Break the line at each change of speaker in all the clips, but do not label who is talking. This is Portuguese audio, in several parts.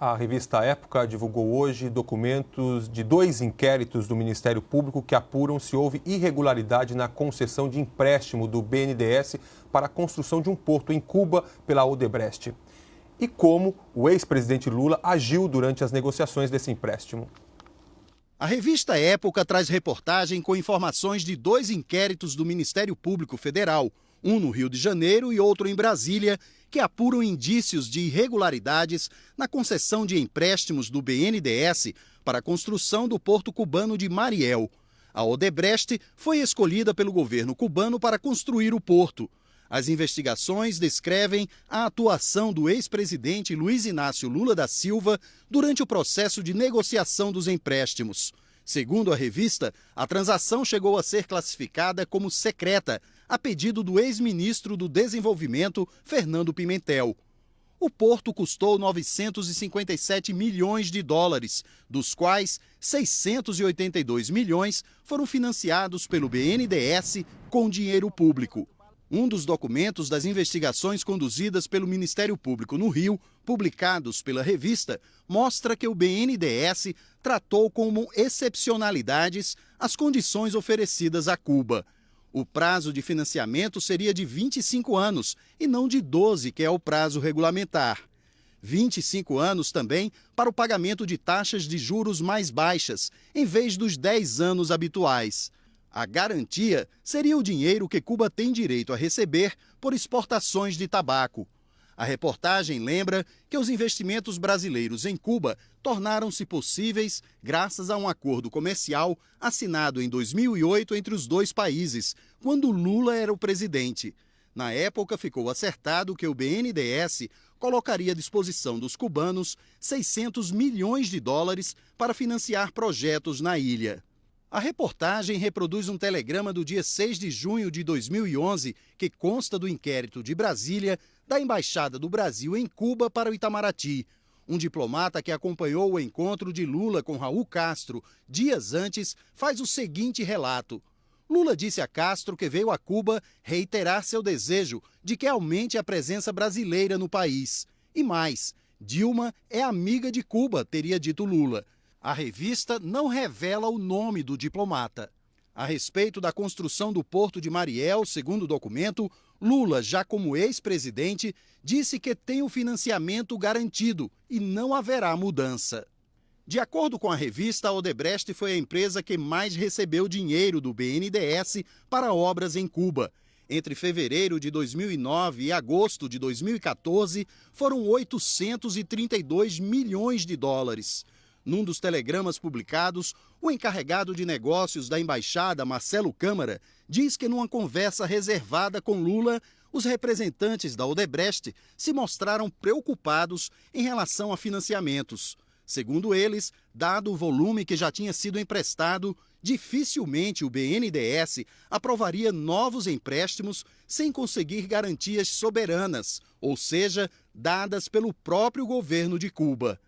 A revista Época divulgou hoje documentos de 2 inquéritos do Ministério Público que apuram se houve irregularidade na concessão de empréstimo do BNDES para a construção de um porto em Cuba pela Odebrecht. E como o ex-presidente Lula agiu durante as negociações desse empréstimo.
A revista Época traz reportagem com informações de 2 inquéritos do Ministério Público Federal, um no Rio de Janeiro e outro em Brasília, que apuram indícios de irregularidades na concessão de empréstimos do BNDES para a construção do porto cubano de Mariel. A Odebrecht foi escolhida pelo governo cubano para construir o porto. As investigações descrevem a atuação do ex-presidente Luiz Inácio Lula da Silva durante o processo de negociação dos empréstimos. Segundo a revista, a transação chegou a ser classificada como secreta, a pedido do ex-ministro do Desenvolvimento, Fernando Pimentel. O porto custou 957 milhões de dólares, dos quais 682 milhões foram financiados pelo BNDES com dinheiro público. Um dos documentos das investigações conduzidas pelo Ministério Público no Rio, publicados pela revista, mostra que o BNDES tratou como excepcionalidades as condições oferecidas a Cuba. O prazo de financiamento seria de 25 anos e não de 12, que é o prazo regulamentar. 25 anos também para o pagamento de taxas de juros mais baixas, em vez dos 10 anos habituais. A garantia seria o dinheiro que Cuba tem direito a receber por exportações de tabaco. A reportagem lembra que os investimentos brasileiros em Cuba tornaram-se possíveis graças a um acordo comercial assinado em 2008 entre os 2 países, quando Lula era o presidente. Na época, ficou acertado que o BNDES colocaria à disposição dos cubanos 600 milhões de dólares para financiar projetos na ilha. A reportagem reproduz um telegrama do dia 6 de junho de 2011, que consta do inquérito de Brasília da Embaixada do Brasil em Cuba para o Itamaraty. Um diplomata que acompanhou o encontro de Lula com Raul Castro dias antes faz o seguinte relato. Lula disse a Castro que veio a Cuba reiterar seu desejo de que aumente a presença brasileira no país. E mais, Dilma é amiga de Cuba, teria dito Lula. A revista não revela o nome do diplomata. A respeito da construção do porto de Mariel, segundo o documento, Lula, já como ex-presidente, disse que tem o financiamento garantido e não haverá mudança. De acordo com a revista, a Odebrecht foi a empresa que mais recebeu dinheiro do BNDES para obras em Cuba. Entre fevereiro de 2009 e agosto de 2014, foram 832 milhões de dólares. Num dos telegramas publicados, o encarregado de negócios da embaixada, Marcelo Câmara, diz que numa conversa reservada com Lula, os representantes da Odebrecht se mostraram preocupados em relação a financiamentos. Segundo eles, dado o volume que já tinha sido emprestado, dificilmente o BNDES aprovaria novos empréstimos sem conseguir garantias soberanas, ou seja, dadas pelo próprio governo de Cuba.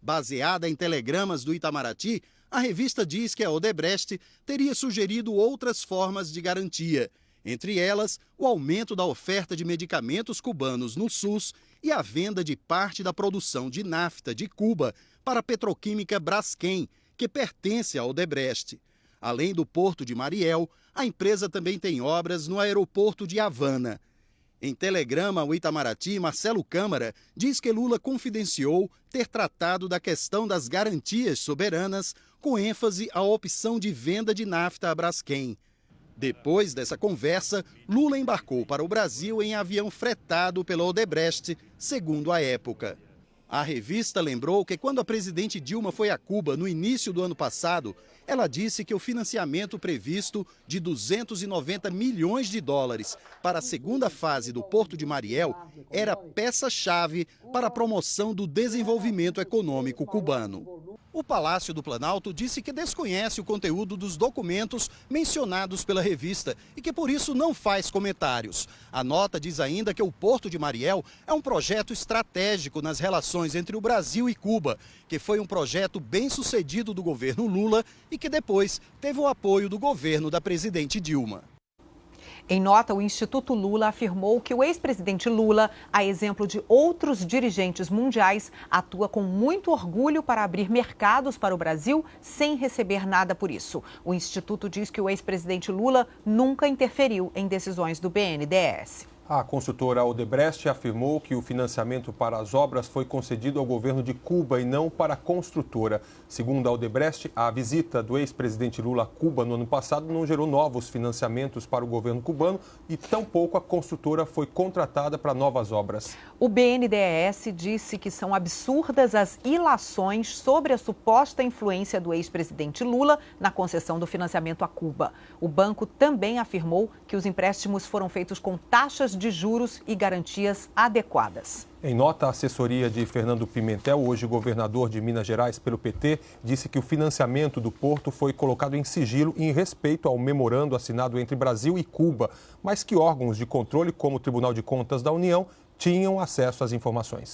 Baseada em telegramas do Itamaraty, a revista diz que a Odebrecht teria sugerido outras formas de garantia, entre elas o aumento da oferta de medicamentos cubanos no SUS e a venda de parte da produção de nafta de Cuba para a petroquímica Braskem, que pertence à Odebrecht. Além do porto de Mariel, a empresa também tem obras no aeroporto de Havana. Em telegrama ao Itamaraty, Marcelo Câmara diz que Lula confidenciou ter tratado da questão das garantias soberanas, com ênfase à opção de venda de nafta a Braskem. Depois dessa conversa, Lula embarcou para o Brasil em avião fretado pela Odebrecht, segundo a Época. A revista lembrou que quando a presidente Dilma foi a Cuba no início do ano passado, ela disse que o financiamento previsto de 290 milhões de dólares para a segunda fase do Porto de Mariel era peça-chave para a promoção do desenvolvimento econômico cubano. O Palácio do Planalto disse que desconhece o conteúdo dos documentos mencionados pela revista e que por isso não faz comentários. A nota diz ainda que o Porto de Mariel é um projeto estratégico nas relações entre o Brasil e Cuba, que foi um projeto bem sucedido do governo Lula e que depois teve o apoio do governo da presidente Dilma.
Em nota, o Instituto Lula afirmou que o ex-presidente Lula, a exemplo de outros dirigentes mundiais, atua com muito orgulho para abrir mercados para o Brasil sem receber nada por isso. O Instituto diz que o ex-presidente Lula nunca interferiu em decisões do BNDES.
A construtora Odebrecht afirmou que o financiamento para as obras foi concedido ao governo de Cuba e não para a construtora. Segundo a Odebrecht, a visita do ex-presidente Lula a Cuba no ano passado não gerou novos financiamentos para o governo cubano e tampouco a construtora foi contratada para novas obras.
O BNDES disse que são absurdas as ilações sobre a suposta influência do ex-presidente Lula na concessão do financiamento a Cuba. O banco também afirmou que os empréstimos foram feitos com taxas de juros e garantias adequadas.
Em nota, a assessoria de Fernando Pimentel, hoje governador de Minas Gerais pelo PT, disse que o financiamento do porto foi colocado em sigilo em respeito ao memorando assinado entre Brasil e Cuba, mas que órgãos de controle, como o Tribunal de Contas da União, tinham acesso às informações.